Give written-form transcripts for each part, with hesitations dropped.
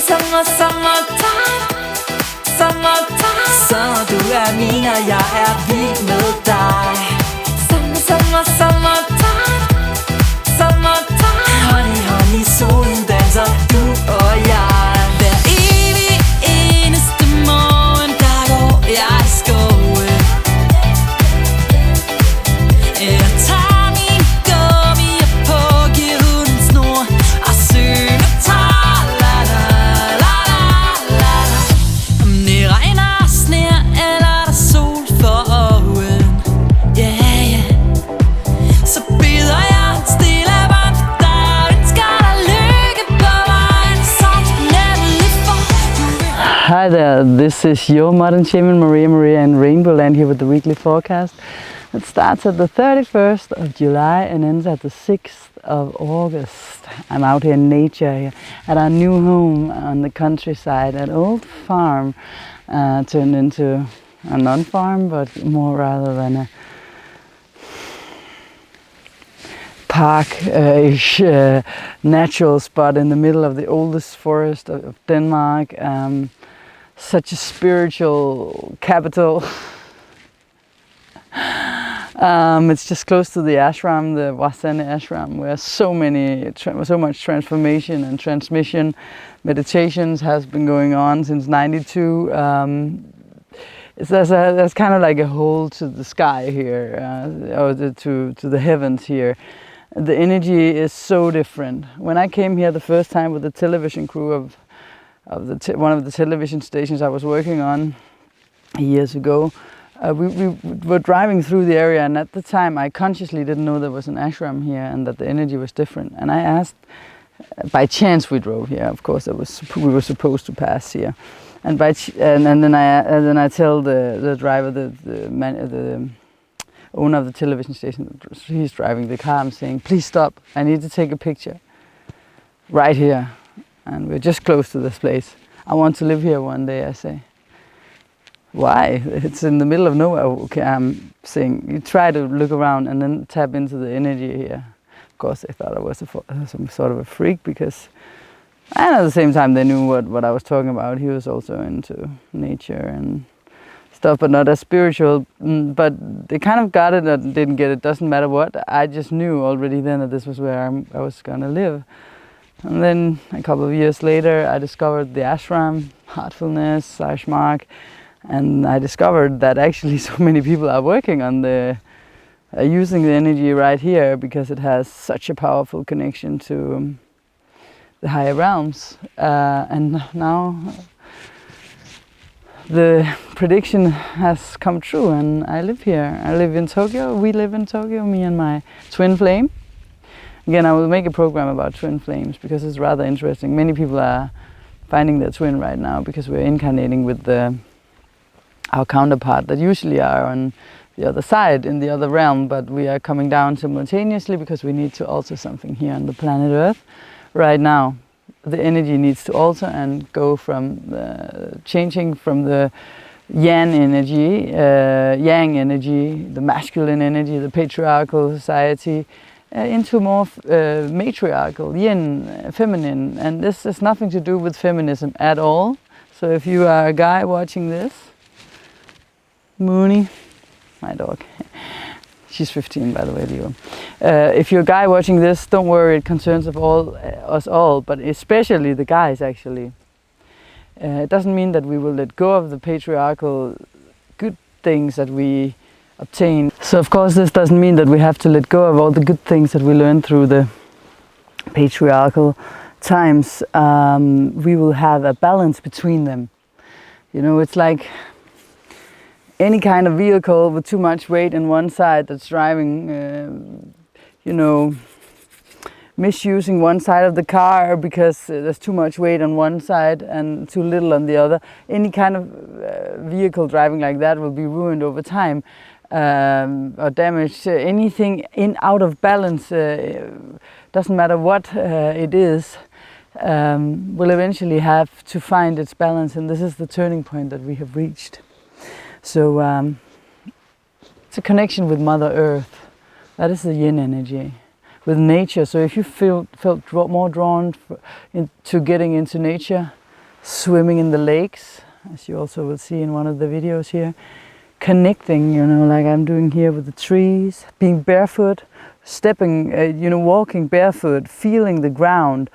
Summertime, så du min, og jeg vild med dig. Summertime, honey, honey, solen danser, du og jeg. Hver evig eneste morgen, der går jeg i skoven. Jeg tager min gummier på, giver hunden snor og synger tar, la la la la la. Om det regner og sner, eller der sol for øjen, yeah, yeah. Så byder jeg stille bånd for dig, og ønsker dig lykke på vejen, så nemlig for du vil. Hi there, this is your modern shaman Maria in RainbowLand here with the weekly forecast. It starts at the 31st of July and ends at the 6th of August. I'm out here in nature here at our new home on the countryside, an old farm turned into a non-farm, but more rather than a park-ish natural spot in the middle of the oldest forest of Denmark. Such a spiritual capital. It's just close to the ashram, the WAUW ashram, where so much transformation and transmission meditations has been going on since '92. There's kind of like a hole to the sky here, or to the heavens here. The energy is so different. When I came here the first time with the television crew of one of the television stations I was working on years ago, we were driving through the area, and at the time I consciously didn't know there was an ashram here and that the energy was different. And I asked, by chance we drove here, of course we were supposed to pass here, and then I tell the driver, the owner of the television station, he's driving the car, I'm saying, please stop, I need to take a picture right here, and we're just close to this place. I want to live here one day, I say. Why? It's in the middle of nowhere. Okay, I'm saying, you try to look around and then tap into the energy here. Of course, they thought I was some sort of a freak, because, and at the same time they knew what I was talking about. He was also into nature and stuff, but not as spiritual. But they kind of got it or didn't get it, doesn't matter what. I just knew already then that this was where I was gonna live. And then a couple of years later, I discovered the ashram, heartfulness, Hjelmborg. And I discovered that actually so many people are working on using the energy right here, because it has such a powerful connection to the higher realms. And now the prediction has come true, and I live here. I live in Tokyo. We live in Tokyo, me and my twin flame. Again, I will make a program about twin flames because it's rather interesting. Many people are finding their twin right now because we're incarnating with our counterpart that usually are on the other side, in the other realm, but we are coming down simultaneously because we need to alter something here on the planet Earth. Right now, the energy needs to alter and go from changing from the yang energy, the masculine energy, the patriarchal society, into more matriarchal, yin, feminine. And this has nothing to do with feminism at all. So if you are a guy watching this, Mooney, my dog, she's 15 by the way, Leo. If you're a guy watching this, don't worry, it concerns us all, but especially the guys actually. It doesn't mean that we will let go of the patriarchal good things that we obtain. So of course this doesn't mean that we have to let go of all the good things that we learned through the patriarchal times. We will have a balance between them. You know, it's like any kind of vehicle with too much weight on one side that's driving, misusing one side of the car because there's too much weight on one side and too little on the other. Any kind of vehicle driving like that will be ruined over time or damaged. Anything out of balance, doesn't matter what it is, will eventually have to find its balance, and this is the turning point that we have reached. So it's a connection with Mother Earth. That is the yin energy. With nature. So if you felt more drawn to getting into nature, swimming in the lakes, as you also will see in one of the videos here, connecting, you know, like I'm doing here with the trees, being barefoot, stepping, you know, walking barefoot, feeling the ground,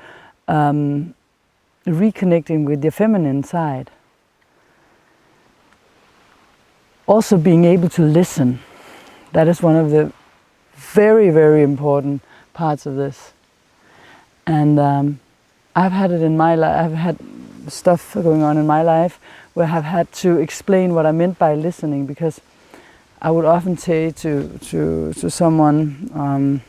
reconnecting with the feminine side. Also being able to listen. That is one of the very, very important parts of this. And I've had it in my life, I've had stuff going on in my life where I've had to explain what I meant by listening, because I would often say to someone,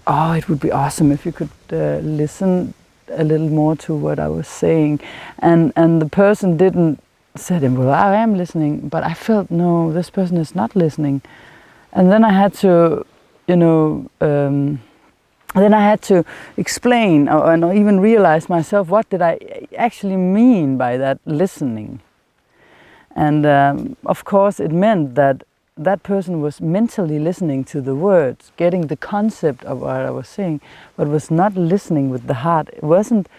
oh, it would be awesome if you could listen a little more to what I was saying. And the person didn't say, well, I am listening, but I felt, no, this person is not listening. And then I had to, you know, then I had to explain and even realize myself, what did I actually mean by that listening? And of course it meant that that person was mentally listening to the words, getting the concept of what I was saying, but was not listening with the heart. It wasn't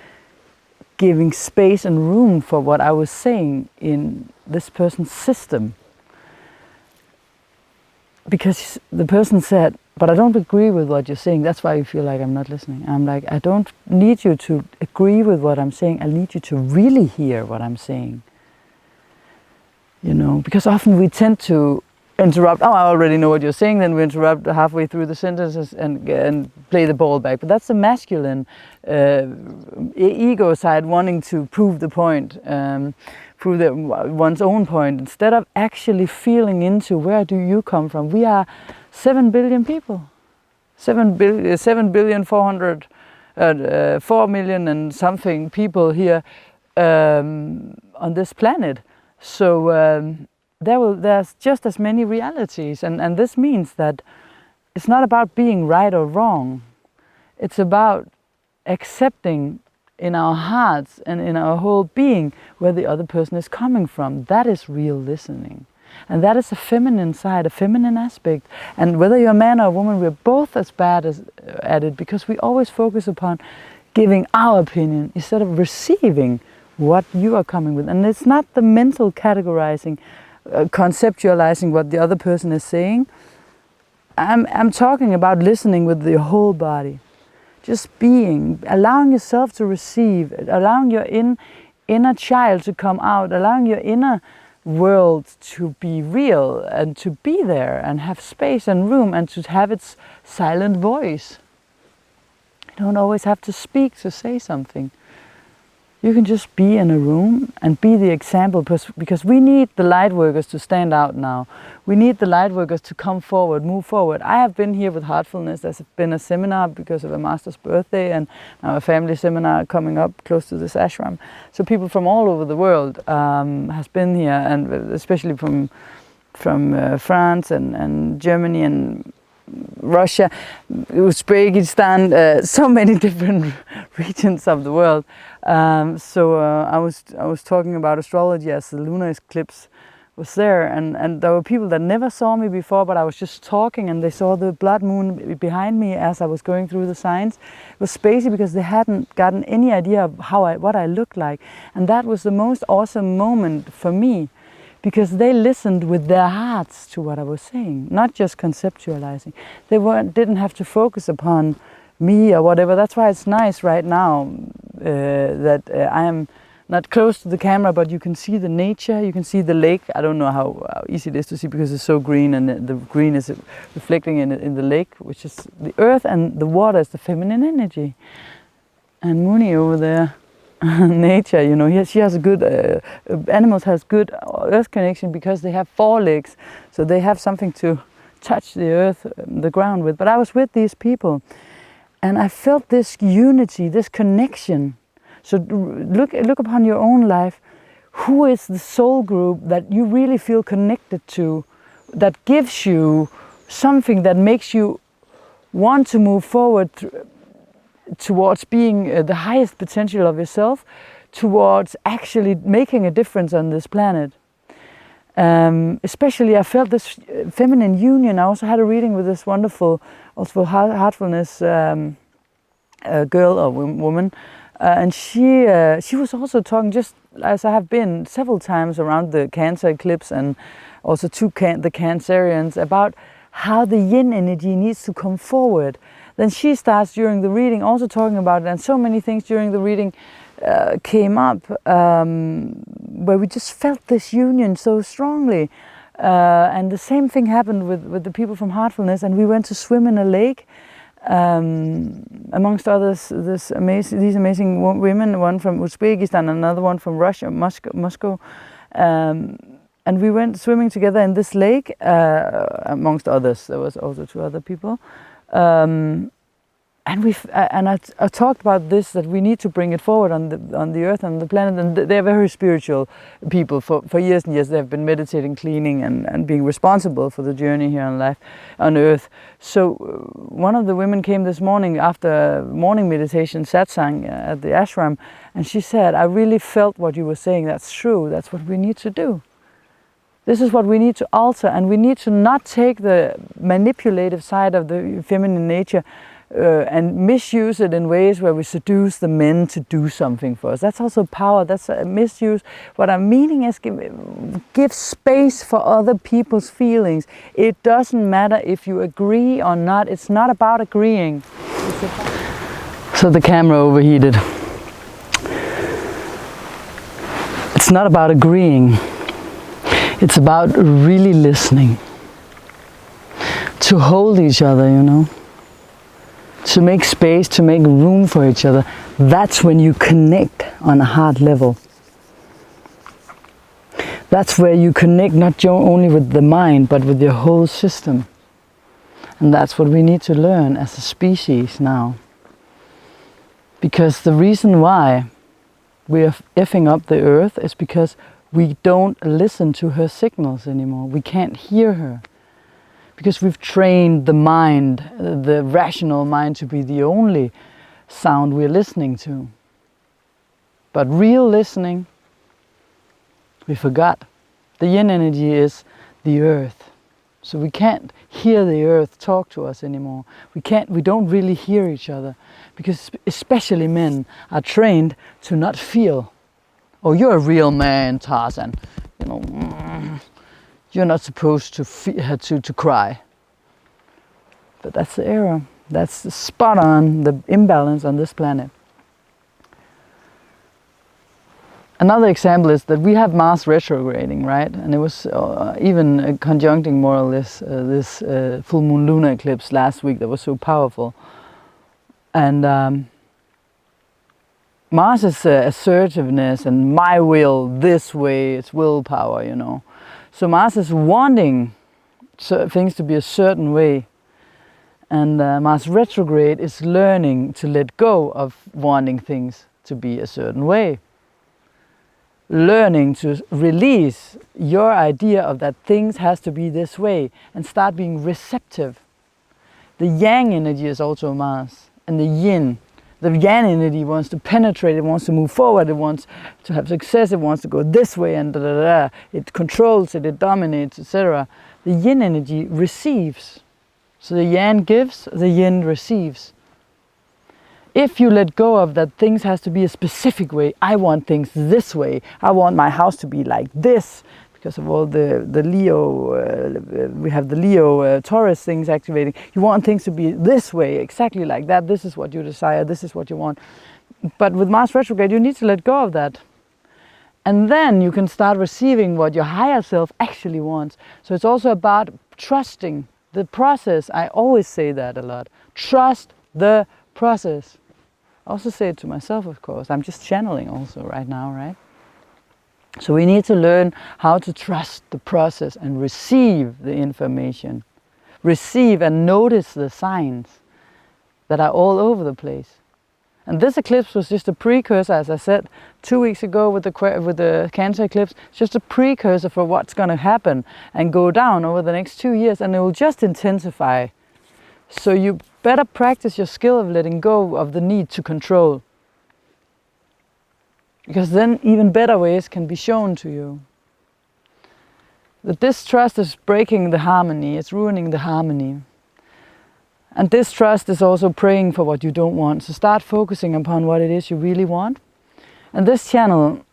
giving space and room for what I was saying in this person's system. Because the person said, but I don't agree with what you're saying, that's why you feel like I'm not listening. I'm like, I don't need you to agree with what I'm saying, I need you to really hear what I'm saying. You know, because often we tend to interrupt, oh, I already know what you're saying, then we interrupt halfway through the sentences and play the ball back. But that's the masculine ego side, wanting to prove the point, prove one's own point, instead of actually feeling into, where do you come from? We are 7 billion people, 4 million and something people here on this planet. So there's just as many realities, and this means that it's not about being right or wrong. It's about accepting in our hearts and in our whole being where the other person is coming from. That is real listening. And that is a feminine side, a feminine aspect. And whether you're a man or a woman, we're both as bad at it, because we always focus upon giving our opinion instead of receiving what you are coming with. And it's not the mental categorizing, conceptualizing what the other person is saying. I'm talking about listening with the whole body. Just being, allowing yourself to receive, allowing your inner child to come out, allowing your inner world to be real and to be there and have space and room and to have its silent voice. You don't always have to speak to say something. You can just be in a room and be the example, because we need the light workers to stand out now. We need the light workers to come forward, move forward. I have been here with Heartfulness. There's been a seminar because of a master's birthday, and now a family seminar coming up close to this ashram. So people from all over the world has been here, and especially from France and Germany and Russia, Uzbekistan, so many different regions of the world. So I was talking about astrology as the lunar eclipse was there, and there were people that never saw me before, but I was just talking and they saw the blood moon behind me as I was going through the signs. It was spacey because they hadn't gotten any idea of what I looked like, and that was the most awesome moment for me, because they listened with their hearts to what I was saying, not just conceptualizing. They didn't have to focus upon me or whatever. That's why it's nice right now that I am not close to the camera, but you can see the nature, you can see the lake. I don't know how easy it is to see because it's so green, and the green is reflecting in the lake, which is the earth, and the water is the feminine energy. And Muni over there, nature, you know, she has a good, animals has good earth connection because they have 4 legs, so they have something to touch the earth, the ground with. But I was with these people, and I felt this unity, this connection. So look upon your own life. Who is the soul group that you really feel connected to, that gives you something that makes you want to move forward towards being the highest potential of yourself, towards actually making a difference on this planet. Especially I felt this feminine union. I also had a reading with this wonderful, also Heartfulness girl or woman, And she was also talking, just as I have been several times around the Cancer eclipse and also to the Cancerians, about how the yin energy needs to come forward. Then she starts during the reading also talking about it, and so many things during the reading came up where we just felt this union so strongly. And the same thing happened with the people from Heartfulness, and we went to swim in a lake. Amongst others, these amazing women, one from Uzbekistan, another one from Russia, Moscow. And we went swimming together in this lake, amongst others. There was also 2 other people. And I talked about this, that we need to bring it forward on the earth and the planet, and they're very spiritual people. For years and years they've been meditating, cleaning and being responsible for the journey here on life, on earth. So one of the women came this morning after morning meditation, satsang at the ashram, and she said, I really felt what you were saying, that's true, that's what we need to do. This is what we need to alter, and we need to not take the manipulative side of the feminine nature and misuse it in ways where we seduce the men to do something for us. That's also power, that's a misuse. What I'm meaning is give space for other people's feelings. It doesn't matter if you agree or not, it's not about agreeing. So the camera overheated. It's not about agreeing, it's about really listening. To hold each other, you know. To make space, to make room for each other. That's when you connect on a heart level. That's where you connect not only with the mind, but with your whole system. And that's what we need to learn as a species now. Because the reason why we are effing up the earth is because we don't listen to her signals anymore. We can't hear her. Because we've trained the mind, the rational mind, to be the only sound we're listening to. But real listening, we forgot. The yin energy is the earth. So we can't hear the earth talk to us anymore. We don't really hear each other. Because especially men are trained to not feel. Oh, you're a real man, Tarzan. You know, you're not supposed to cry. But that's the error. That's spot on the imbalance on this planet. Another example is that we have Mars retrograding, right? And it was even conjuncting more or less this full moon lunar eclipse last week that was so powerful. And Mars is assertiveness and my will this way, it's willpower, you know. So Mars is wanting things to be a certain way. And Mars retrograde is learning to let go of wanting things to be a certain way. Learning to release your idea of that things has to be this way and start being receptive. The yang energy is also Mars, and the yin. The yang energy wants to penetrate, it wants to move forward, it wants to have success, it wants to go this way and da-da-da. It controls it dominates, etc. The yin energy receives. So the yang gives, the yin receives. If you let go of that things has to be a specific way, I want things this way, I want my house to be like this, because of all the Leo, we have the Leo Taurus things activating. You want things to be this way, exactly like that, this is what you desire, this is what you want. But with Mars retrograde, you need to let go of that. And then you can start receiving what your higher self actually wants. So it's also about trusting the process. I always say that a lot. Trust the process. I also say it to myself, of course. I'm just channeling also right now, right? So we need to learn how to trust the process and receive the information. Receive and notice the signs that are all over the place. And this eclipse was just a precursor, as I said 2 weeks ago with the Cancer eclipse, it's just a precursor for what's going to happen and go down over the next 2 years, and it will just intensify. So you better practice your skill of letting go of the need to control. Because then even better ways can be shown to you. The distrust is breaking the harmony, it's ruining the harmony. And distrust is also praying for what you don't want. So start focusing upon what it is you really want. And this channel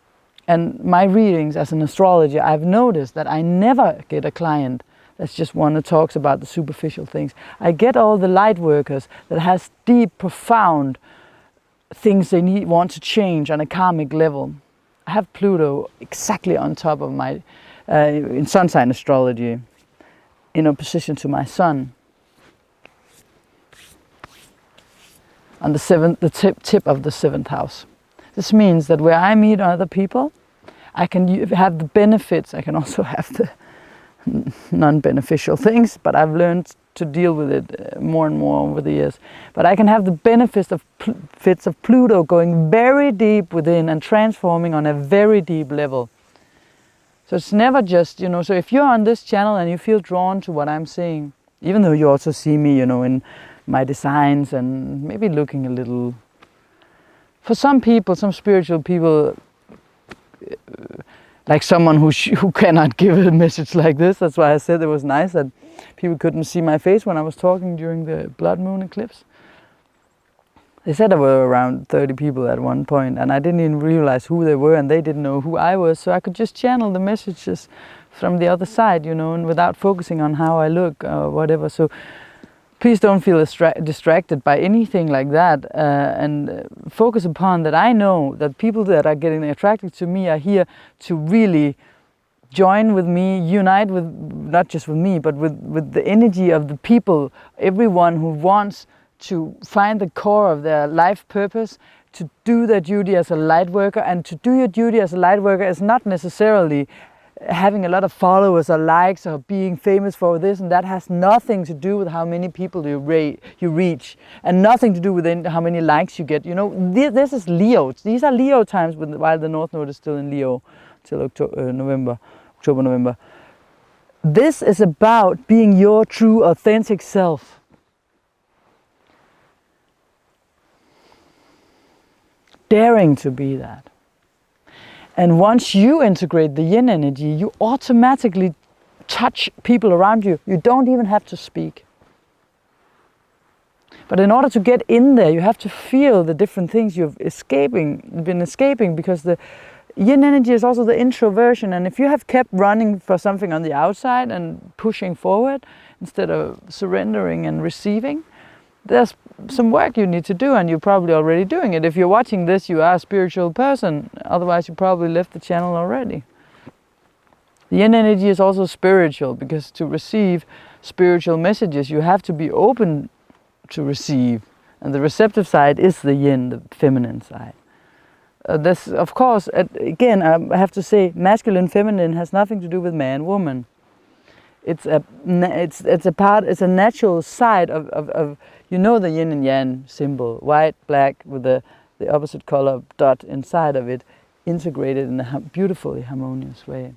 and my readings as an astrologer, I've noticed that I never get a client that's just one that talks about the superficial things. I get all the light workers that has deep, profound things they want to change on a karmic level. I have Pluto exactly on top of my, in sun sign astrology, in opposition to my sun. On the tip of the 7th house. This means that where I meet other people, I can have the benefits. I can also have the non-beneficial things, but I've learned to deal with it more and more over the years. But I can have the benefits of Pluto going very deep within and transforming on a very deep level. So it's never just, you know, so if you're on this channel and you feel drawn to what I'm saying, even though you also see me, you know, in my designs and maybe looking a little, for some people, some spiritual people, like someone who cannot give a message like this. That's why I said it was nice that people couldn't see my face when I was talking during the blood moon eclipse. They said there were around 30 people at one point, and I didn't even realize who they were, and they didn't know who I was, so I could just channel the messages from the other side, you know, and without focusing on how I look or whatever. So please don't feel distracted by anything like that, and focus upon that. I know that people that are getting attracted to me are here to really join with me, unite with, not just with me, but with the energy of the people, everyone who wants to find the core of their life purpose, to do their duty as a light worker. And to do your duty as a light worker is not necessarily having a lot of followers or likes or being famous for this, and that has nothing to do with how many people you reach, and nothing to do with how many likes you get. You know, this is Leo. These are Leo times while the North Node is still in Leo till October, November. This is about being your true, authentic self. Daring to be that. And once you integrate the yin energy, you automatically touch people around you. You don't even have to speak. But in order to get in there, you have to feel the different things you've been escaping, because the yin energy is also the introversion. And if you have kept running for something on the outside and pushing forward instead of surrendering and receiving, there's some work you need to do, and you're probably already doing it. If you're watching this, you are a spiritual person. Otherwise, you probably left the channel already. The yin energy is also spiritual, because to receive spiritual messages, you have to be open to receive. And the receptive side is the yin, the feminine side. This, of course, again, I have to say, masculine, feminine has nothing to do with man, woman. It's a natural side of you know, the yin and yang symbol, white, black, with the opposite color dot inside of it, integrated in a beautifully harmonious way.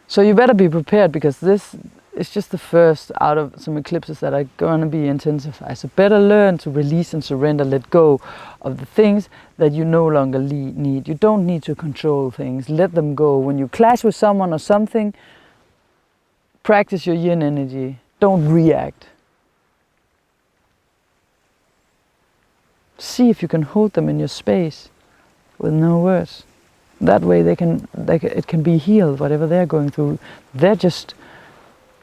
So you better be prepared, because this is just the first out of some eclipses that are going to be intensified. So better learn to release and surrender, let go of the things that you no longer need. You don't need to control things. Let them go. When you clash with someone or something, practice your yin energy. Don't react. See if you can hold them in your space with no words. That way it can be healed, whatever they're going through. They're just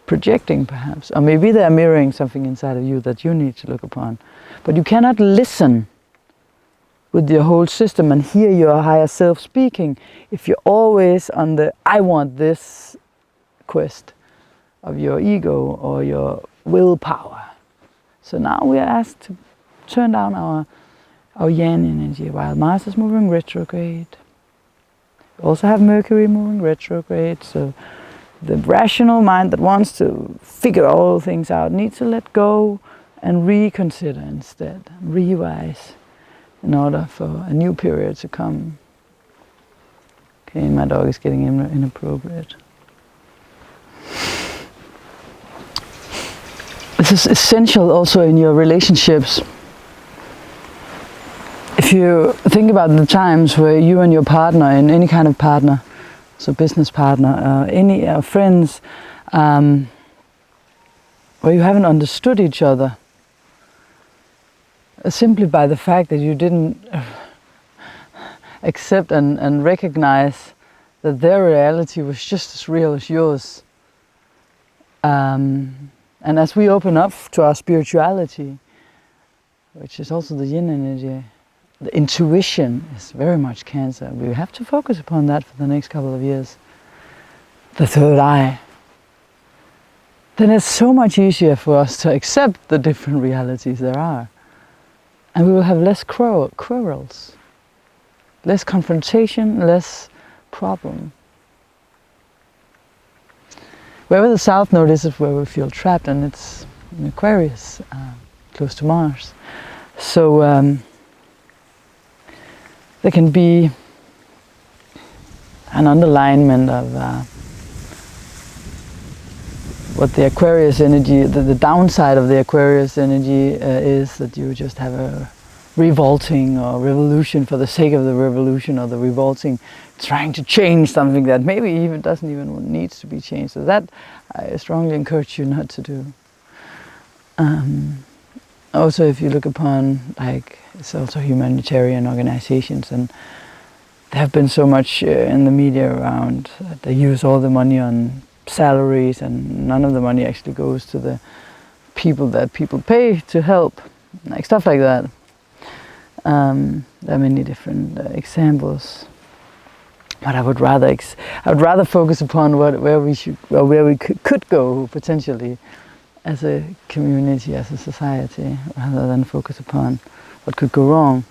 projecting, perhaps, or maybe they're mirroring something inside of you that you need to look upon. But you cannot listen with your whole system and hear your higher self speaking if you're always on the I want this quest of your ego or your willpower. So now we are asked to turn down our yang energy while Mars is moving retrograde. We also have Mercury moving retrograde, so the rational mind that wants to figure all things out needs to let go and reconsider instead, revise, in order for a new period to come. Okay, my dog is getting inappropriate. This is essential also in your relationships. If you think about the times where you and your partner, in any kind of partner, so business partner, any friends, where you haven't understood each other simply by the fact that you didn't accept and recognize that their reality was just as real as yours. And as we open up to our spirituality, which is also the yin energy, the intuition is very much Cancer. We have to focus upon that for the next couple of years. The third eye. Then it's so much easier for us to accept the different realities there are. And we will have less quarrels, less confrontation, less problem. Wherever the South Node is where we feel trapped, and it's in Aquarius, close to Mars. So there can be an underlinement of what the Aquarius energy, the downside of the Aquarius energy is that you just have a revolting or revolution for the sake of the revolution, or the revolting trying to change something that maybe even doesn't even needs to be changed. So that I strongly encourage you not to do. Also, if you look upon, like, it's also humanitarian organizations, and there have been so much in the media around that they use all the money on salaries, and none of the money actually goes to the people that people pay to help, like stuff like that. There are many different examples, but I would rather focus upon where we could go potentially as a community, as a society, rather than focus upon what could go wrong.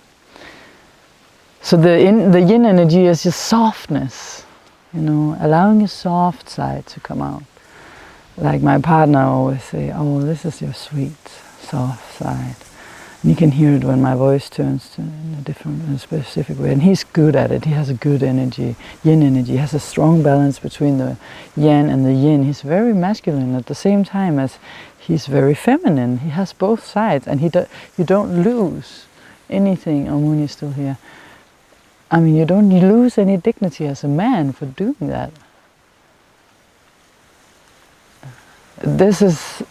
So the yin energy is just softness. You know, allowing a soft side to come out. Like my partner always say, oh, this is your sweet, soft side. And you can hear it when my voice turns in a specific way. And he's good at it. He has a good energy, yin energy. He has a strong balance between the yang and the yin. He's very masculine at the same time as he's very feminine. He has both sides, and you don't lose anything. Oh, Moon is still here. I mean, you don't lose any dignity as a man for doing that. This is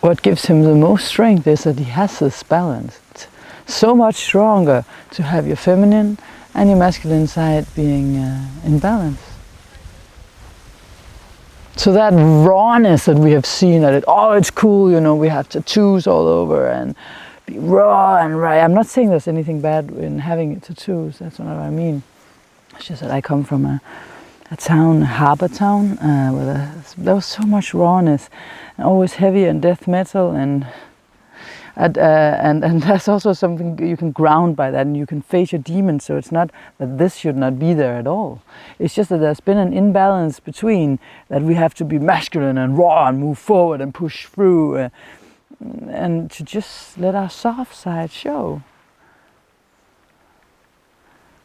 what gives him the most strength, is that he has this balance. It's so much stronger to have your feminine and your masculine side being in balance. So that rawness that we have seen at it, oh, it's cool, you know, we have tattoos all over and be raw and right. I'm not saying there's anything bad in having tattoos, that's not what I mean. It's just that I come from a town, a harbor town, where there was so much rawness, and always heavy and death metal, and that's also something you can ground by that, and you can face your demons. So it's not that this should not be there at all. It's just that there's been an imbalance between that we have to be masculine and raw and move forward and push through, and to just let our soft side show.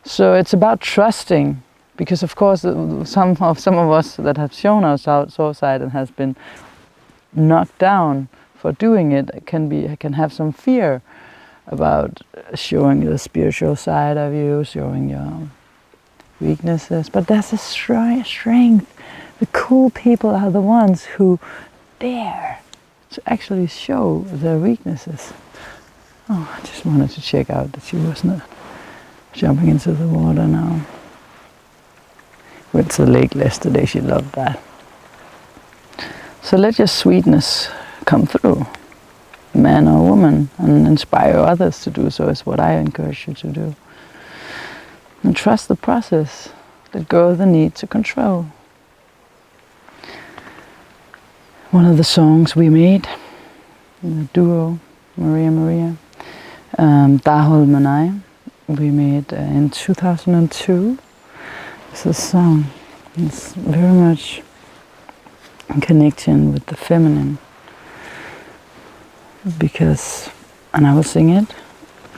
So it's about trusting, because of course some of us that have shown our soft side and has been knocked down for doing it can have some fear about showing the spiritual side of you, showing your weaknesses. But there's a strength. The cool people are the ones who dare to actually show their weaknesses. Oh, I just wanted to check out that she was not jumping into the water now. Went to the lake yesterday, she loved that. So let your sweetness come through, man or woman, and inspire others to do so, is what I encourage you to do. And trust the process. Let go of the need to control. One of the songs we made, the duo, Maria, Dahol and I, we made in 2002. It's a song. It's very much in connection with the feminine. Because, and I will sing it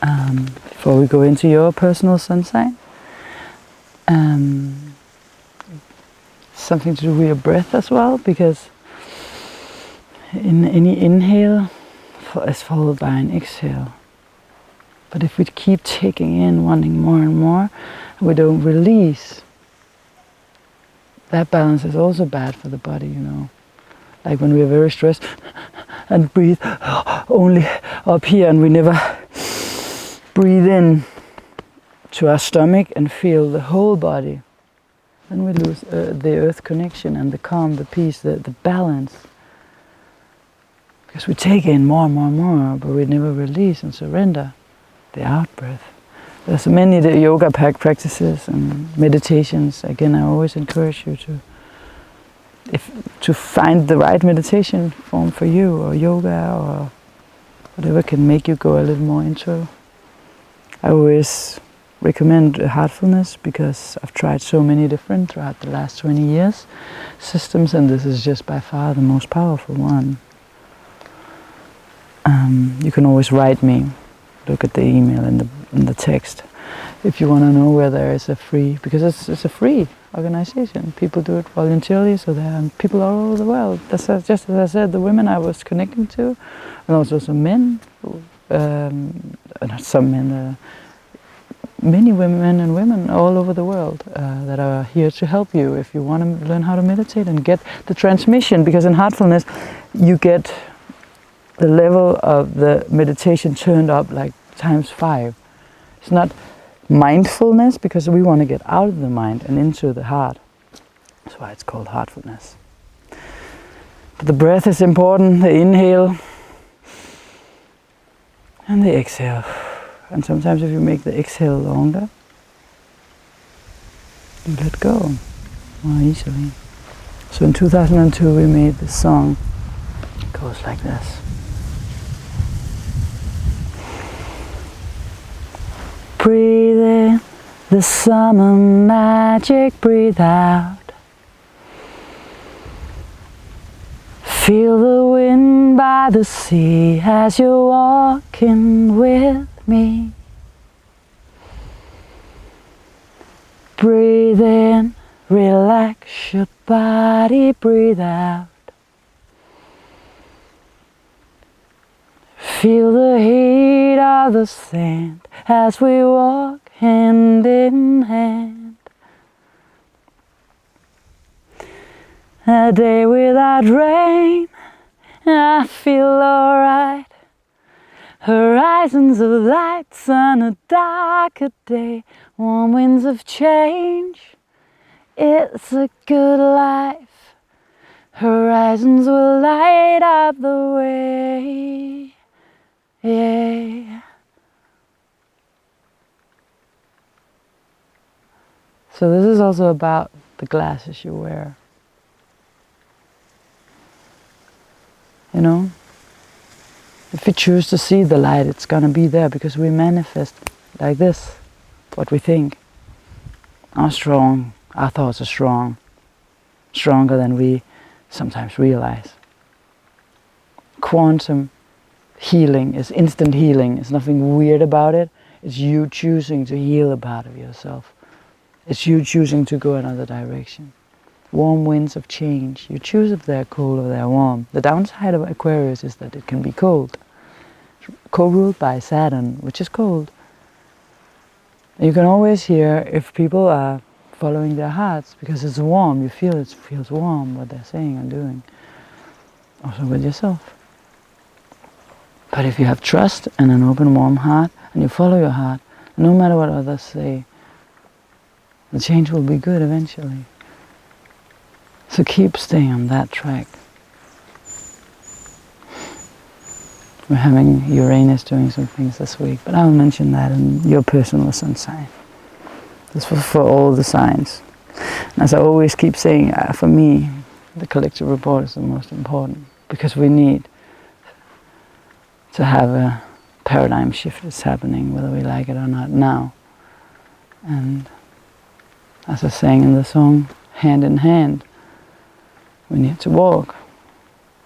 before we go into your personal sun sign. Something to do with your breath as well, because in any inhale is followed by an exhale. But if we keep taking in, wanting more and more, we don't release, that balance is also bad for the body, you know. like when we are very stressed, and breathe only up here, and we never breathe in to our stomach and feel the whole body. Then we lose the earth connection and the calm, the peace, the balance. Because we take in more and more and more, but we never release and surrender the out breath. There's many yoga practices and meditations. Again, I always encourage you to find the right meditation form for you, or yoga, or whatever can make you go a little more into. I always recommend heartfulness, because I've tried so many different throughout the last 20 years systems, and this is just by far the most powerful one. You can always write me, look at the email in the text, if you want to know where there is a free, because it's a free organization. People do it voluntarily, so there are people all over the world. That's just as I said, the women I was connecting to, and also some men, not some men, many women and women all over the world that are here to help you if you want to learn how to meditate and get the transmission, because in heartfulness you get the level of the meditation turned up like ×5. It's not mindfulness, because we want to get out of the mind and into the heart. That's why it's called heartfulness. But the breath is important, the inhale and the exhale. And sometimes if you make the exhale longer, you let go more easily. So in 2002 we made this song. It goes like this. Breathe in the summer magic, breathe out. Feel the wind by the sea as you're walking with me. Breathe in, relax your body, breathe out. Feel the heat of the sand as we walk hand in hand. A day without rain, I feel alright. Horizons of lights on a darker day. Warm winds of change, it's a good life. Horizons will light up the way. Yeah. So this is also about the glasses you wear. You know, if we choose to see the light, it's gonna be there, because we manifest like this, what we think. Our thoughts are strong, stronger than we sometimes realize. Quantum healing is instant healing. There's nothing weird about it. It's you choosing to heal a part of yourself. It's you choosing to go another direction. Warm winds of change. You choose if they're cold or they're warm. The downside of Aquarius is that it can be cold. Co-ruled by Saturn, which is cold. You can always hear if people are following their hearts, because it's warm. You feel it feels warm, what they're saying and doing. Also with yourself. But if you have trust and an open, warm heart, and you follow your heart, no matter what others say, the change will be good eventually. So keep staying on that track. We're having Uranus doing some things this week, but I'll mention that in your personal sun sign. This was for all the signs. And as I always keep saying, for me, the collective report is the most important, because we need to have a paradigm shift that's happening, whether we like it or not now. And as I sang in the song, hand in hand, we need to walk,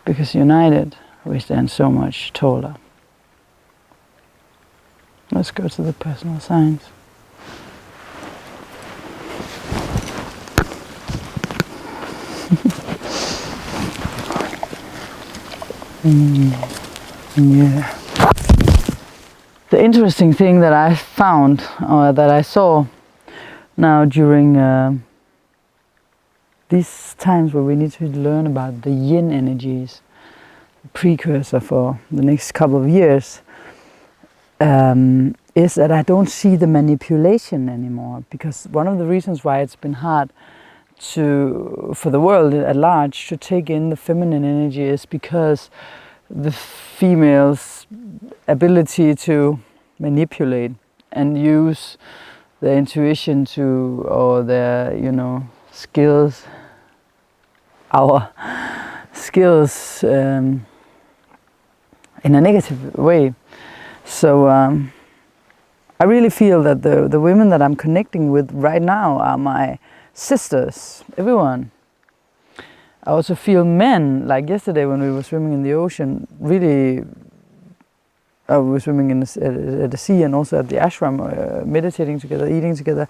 because united we stand so much taller. Let's go to the personal signs. Yeah. The interesting thing that I found, or that I saw now during these times where we need to learn about the yin energies, precursor for the next couple of years, is that I don't see the manipulation anymore. Because one of the reasons why it's been hard for the world at large to take in the feminine energy is because the female's ability to manipulate and use their intuition or their, skills, our skills in a negative way. So I really feel that the women that I'm connecting with right now are my sisters, everyone. I also feel men, like yesterday when we were swimming in the ocean, really, we were swimming at the sea and also at the ashram, meditating together, eating together.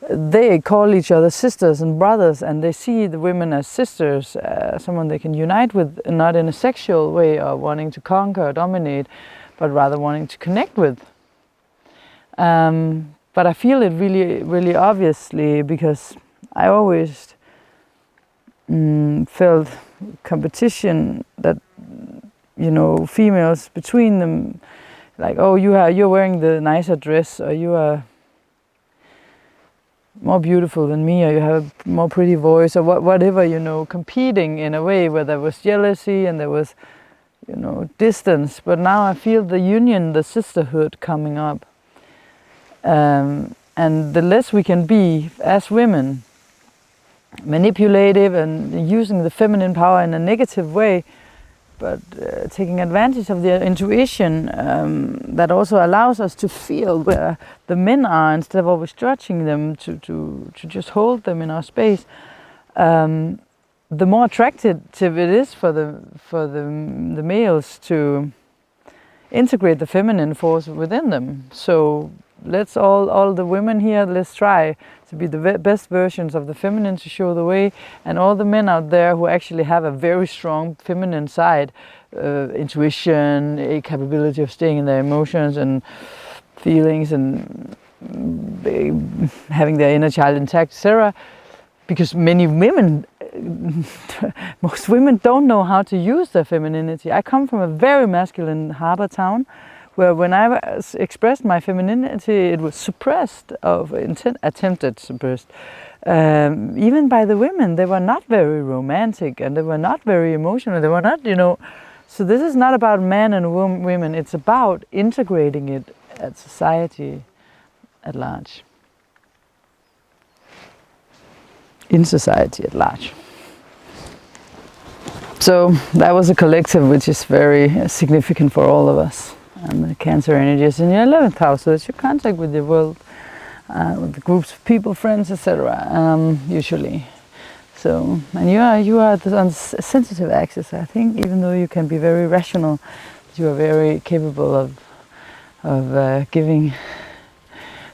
They call each other sisters and brothers, and they see the women as sisters, someone they can unite with, not in a sexual way or wanting to conquer or dominate, but rather wanting to connect with. But I feel it really, really obviously because I always felt competition that, females between them, like, oh, you're wearing the nicer dress, or you are more beautiful than me, or you have a more pretty voice, or whatever, competing in a way where there was jealousy and there was, distance. But now I feel the union, the sisterhood coming up. And the less we can be as women, manipulative and using the feminine power in a negative way, but taking advantage of the intuition that also allows us to feel where the men are instead of always judging them, to just hold them in our space, the more attractive it is for the males to integrate the feminine force within them. So let's all the women here, let's try to be the best versions of the feminine to show the way, and all the men out there who actually have a very strong feminine side, intuition, a capability of staying in their emotions and feelings and having their inner child intact, etc. Because many women, most women don't know how to use their femininity. I come from a very masculine harbor town, where when I expressed my femininity, it was suppressed, attempted suppressed. Even by the women, they were not very romantic and they were not very emotional. They were not, So this is not about men and women. It's about integrating it at society at large. In society at large. So that was a collective which is very significant for all of us. And the Cancer energy is in your 11th house, so it's your contact with the world, with the groups of people, friends, etc. Usually. So, and you are on the sensitive axis, I think, even though you can be very rational, you are very capable of giving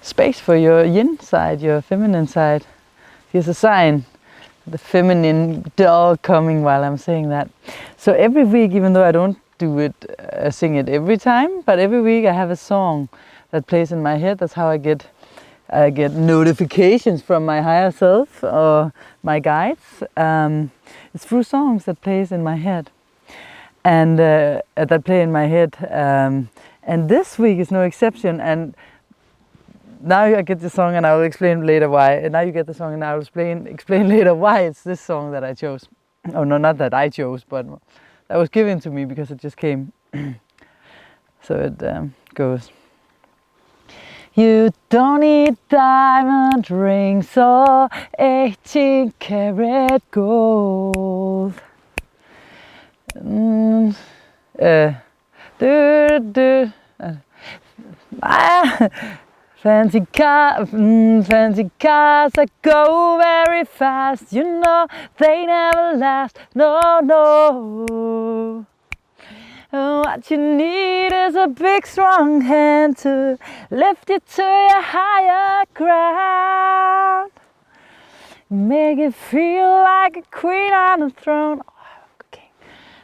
space for your yin side, your feminine side. Here's a sign, the feminine doll coming while I'm saying that. So every week, even though I don't sing it every time, but every week I have a song that plays in my head. That's how I get notifications from my higher self or my guides. It's through songs that plays in my head, and that play in my head. And this week is no exception. And now I get the song, and I will explain later why. And now you get the song, and I will explain later why it's this song that I chose. Oh no, not that I chose, but that was given to me because it just came. So it goes. You don't need diamond rings or 18-karat gold. Fancy cars that go very fast. You know they never last. No. What you need is a big strong hand to lift you to your higher ground. Make it feel like a queen on a throne.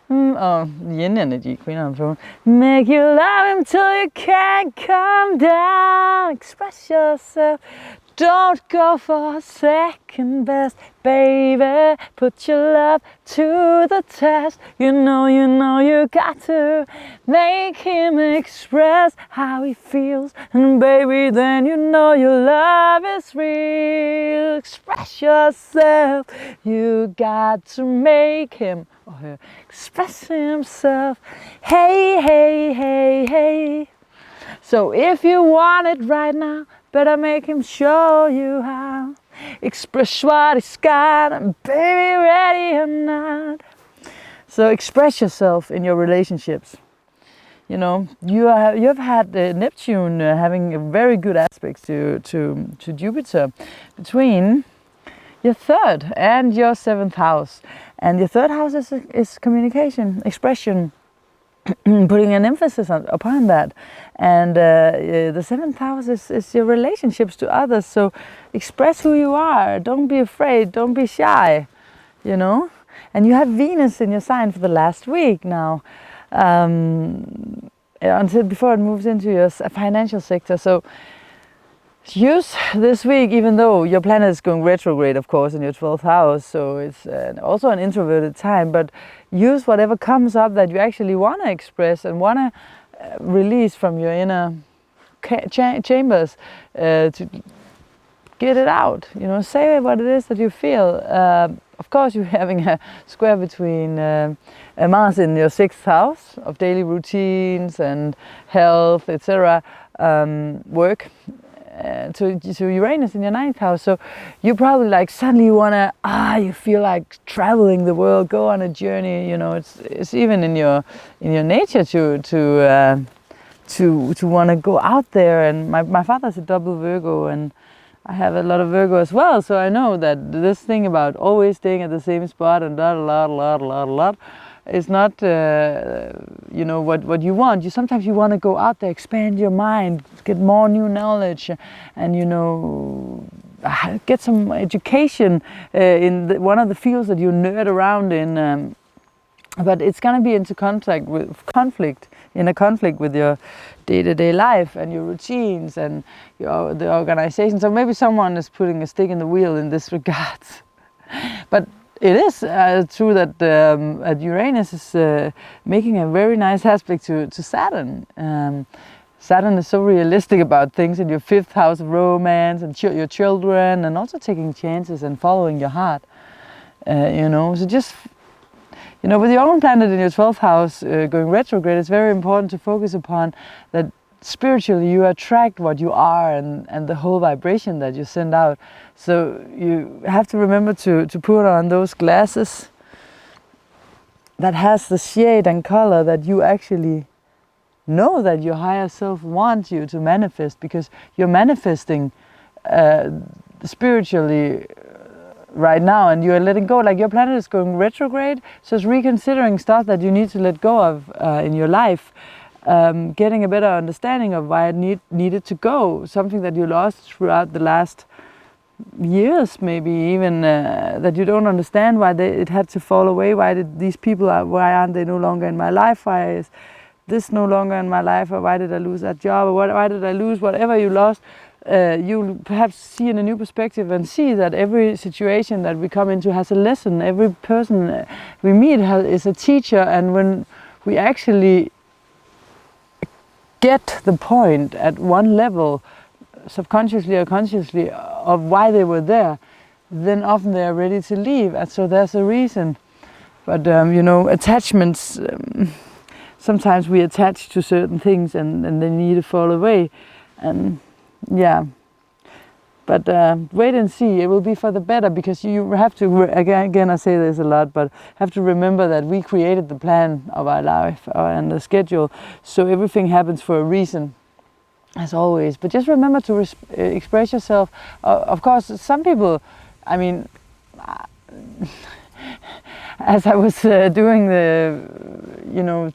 Yin-energy, queen on the throne. Make you love him till you can't come down. Express yourself. Don't go for second best, baby. Put your love to the test. You know you got to make him express how he feels. And baby, then you know your love is real. Express yourself. You got to make him or her express himself. Hey, hey, hey, hey. So if you want it right now, better make him show you how. Express what he's got, and baby, ready or not. So express yourself in your relationships. You know, you've had Neptune having very good aspects to Jupiter between your 3rd and your 7th house. And your 3rd house is communication, expression, putting an emphasis upon that. And the 7th house is your relationships to others. So express who you are. Don't be afraid. Don't be shy, you know. And you have Venus in your sign for the last week now, until before it moves into your financial sector. So use this week, even though your planet is going retrograde, of course, in your 12th house, so it's also an introverted time, but use whatever comes up that you actually want to express and want to release from your inner chambers to get it out. You know, say what it is that you feel. Of course, you're having a square between Mars in your 6th house of daily routines and health, etc., work. To Uranus in your 9th house, so you probably like suddenly you wanna you feel like traveling the world, go on a journey. You know, it's even in your nature to want to go out there. And my father's a double Virgo, and I have a lot of Virgo as well, so I know that this thing about always staying at the same spot and a lot is not you know what you want. Sometimes you want to go out there, expand your mind, get more new knowledge, and you know get some education in one of the fields that you nerd around in. But it's gonna be into conflict with your day-to-day life and your routines and the organization. So maybe someone is putting a stick in the wheel in this regard. But it is true that Uranus is making a very nice aspect to Saturn. Saturn is so realistic about things in your 5th house of romance and your children, and also taking chances and following your heart. You know, so just, you know, with your own planet in your 12th house going retrograde, it's very important to focus upon that spiritually you attract what you are and the whole vibration that you send out. So you have to remember to put on those glasses that has the shade and color that you actually know that your higher self wants you to manifest, because you're manifesting spiritually right now, and you're letting go. Like your planet is going retrograde, so it's reconsidering stuff that you need to let go of in your life. Getting a better understanding of why it needed to go, something that you lost throughout the last years, maybe even that you don't understand why it had to fall away. Why did these people? Why aren't they no longer in my life? Why is this no longer in my life? Or why did I lose that job? Or why did I lose whatever you lost? You perhaps see in a new perspective and see that every situation that we come into has a lesson. Every person we meet is a teacher, and when we actually get the point at one level, subconsciously or consciously, of why they were there, then often they are ready to leave. And so there's a reason. But you know, attachments, sometimes we attach to certain things and they need to fall away. And yeah, but wait and see. It will be for the better, because you have to, again I say this a lot, but have to remember that we created the plan of our life and the schedule, so everything happens for a reason, as always. But just remember to express yourself. Of course, some people, I mean, as I was doing the, you know,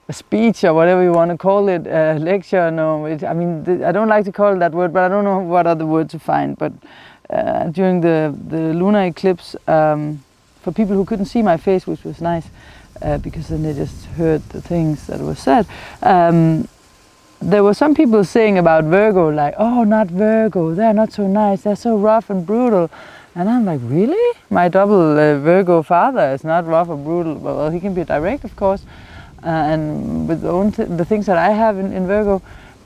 a speech or whatever you want to call it, lecture, no, I mean, I don't like to call it that word, but I don't know what other word to find. But during the lunar eclipse, for people who couldn't see my face, which was nice, because then they just heard the things that were said, there were some people saying about Virgo, like, oh, not Virgo, they're not so nice, they're so rough and brutal. And I'm like, really? My double Virgo father is not rough or brutal. Well, he can be direct, of course, and with the things that I have in Virgo.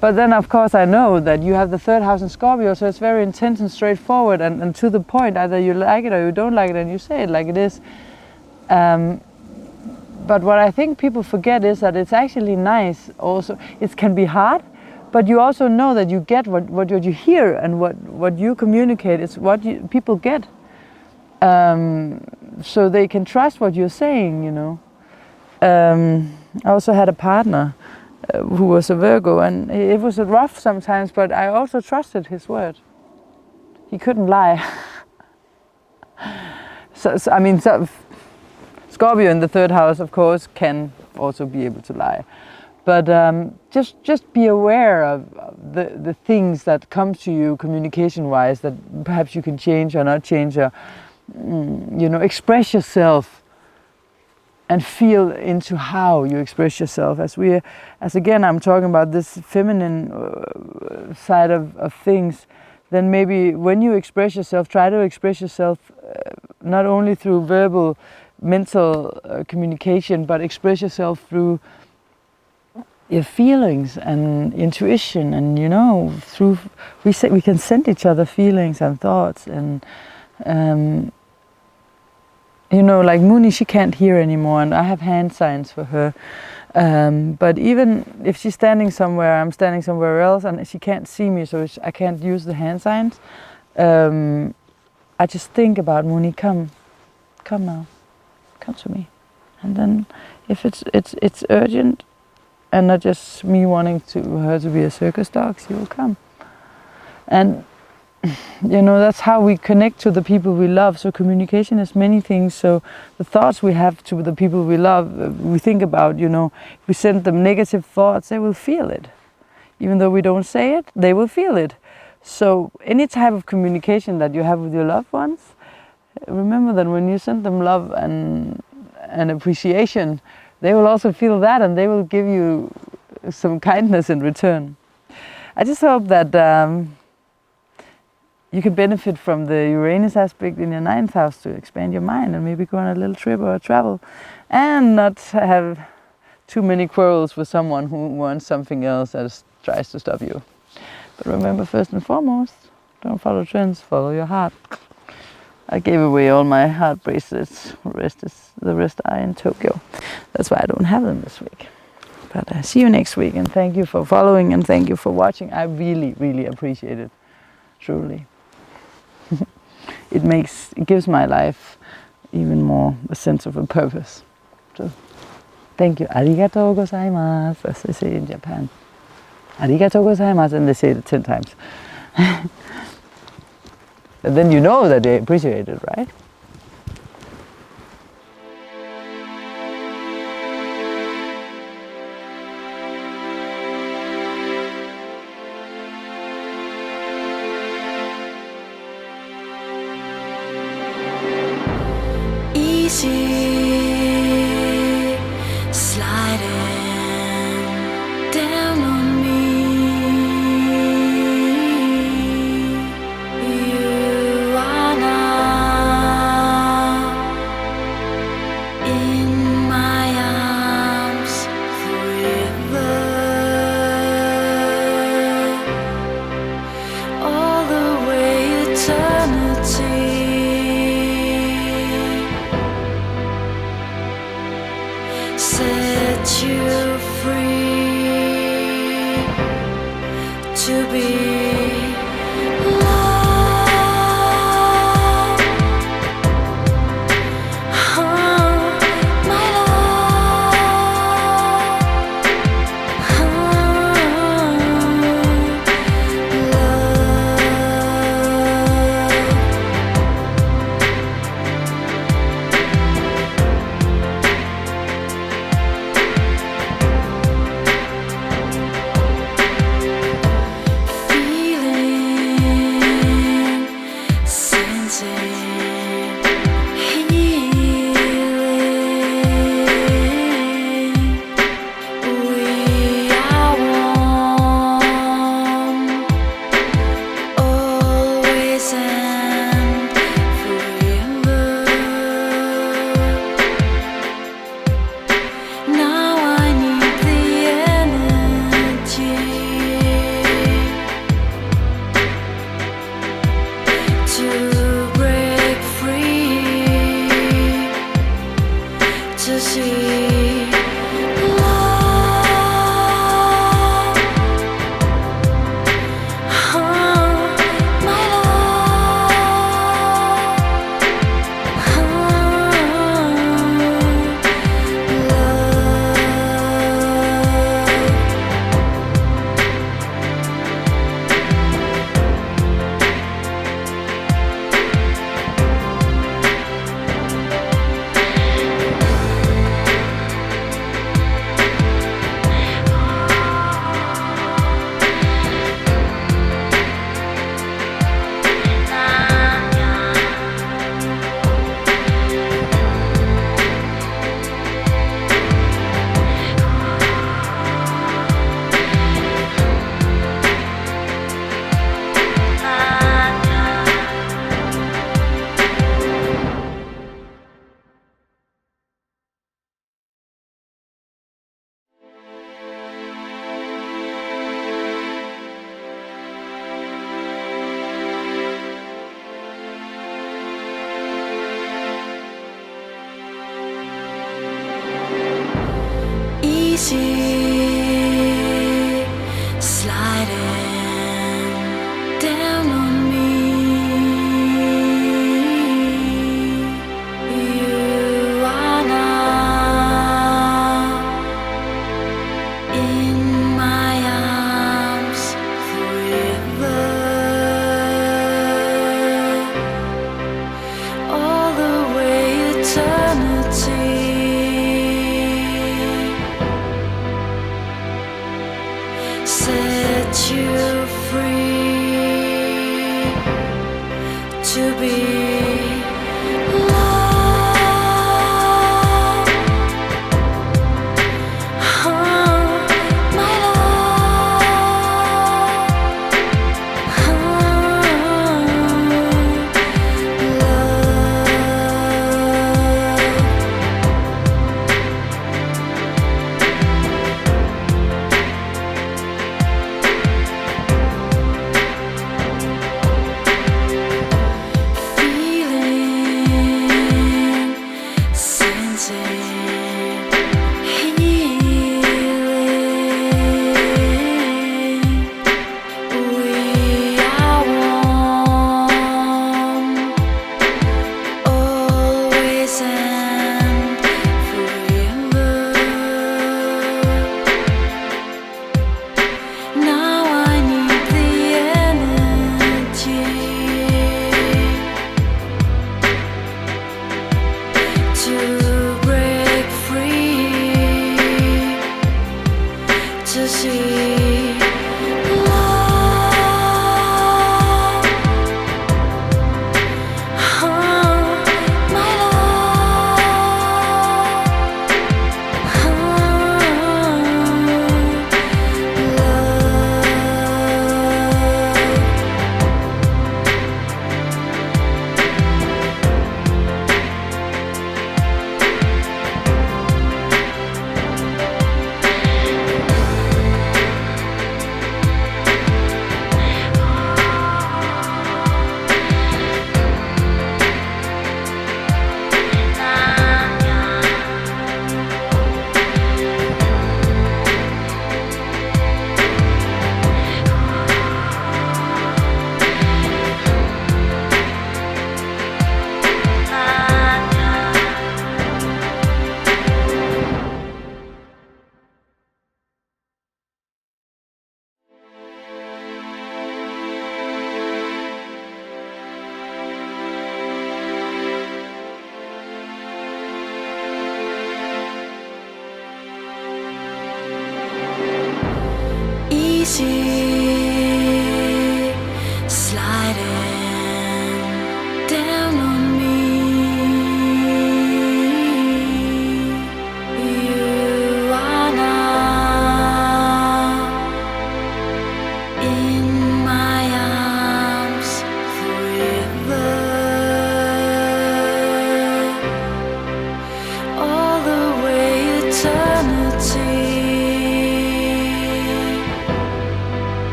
But then, of course, I know that you have the third house in Scorpio, so it's very intense and straightforward and to the point. Either you like it or you don't like it, and you say it like it is. But what I think people forget is that it's actually nice also. It can be hard, but you also know that you get what you hear, and what you communicate is what people get. So they can trust what you're saying, you know. I also had a partner who was a Virgo, and it was rough sometimes, but I also trusted his word. He couldn't lie. So I mean, Scorpio in the third house, of course, can also be able to lie. But just be aware of the things that come to you communication-wise that perhaps you can change or not change, or you know, express yourself and feel into how you express yourself. As again, I'm talking about this feminine side of things, then maybe when you express yourself, try to express yourself not only through verbal, mental communication, but express yourself through your feelings and intuition, and you know, through we can send each other feelings and thoughts, and you know, like Mooney, she can't hear anymore, and I have hand signs for her. But even if she's standing somewhere, I'm standing somewhere else, and she can't see me, so I can't use the hand signs. I just think about Mooney, come now, come to me, and then if it's urgent, and not just me wanting her to be a circus dog, she will come. And you know, that's how we connect to the people we love. So communication is many things. So the thoughts we have to the people we love, we think about, you know, if we send them negative thoughts, they will feel it. Even though we don't say it, they will feel it. So any type of communication that you have with your loved ones, remember that when you send them love and appreciation, they will also feel that, and they will give you some kindness in return. I just hope that you can benefit from the Uranus aspect in your 9th house to expand your mind and maybe go on a little trip or a travel, and not have too many quarrels with someone who wants something else that tries to stop you. But remember, first and foremost, don't follow trends, follow your heart. I gave away all my heart bracelets. The rest are in Tokyo. That's why I don't have them this week. But see you next week, and thank you for following, and thank you for watching. I really, really appreciate it. Truly. It gives my life even more a sense of a purpose. So thank you. Arigatou gozaimasu, as they say in Japan. Arigatou gozaimasu, and they say it 10 times. And then you know that they appreciate it, right? Easy sliding down on me. You are now in my arms forever, all the way eternity. Set you free to be loved, my feeling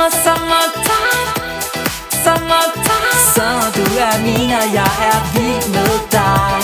Summertime, summertime. Så du er min, og jeg er vild med dig.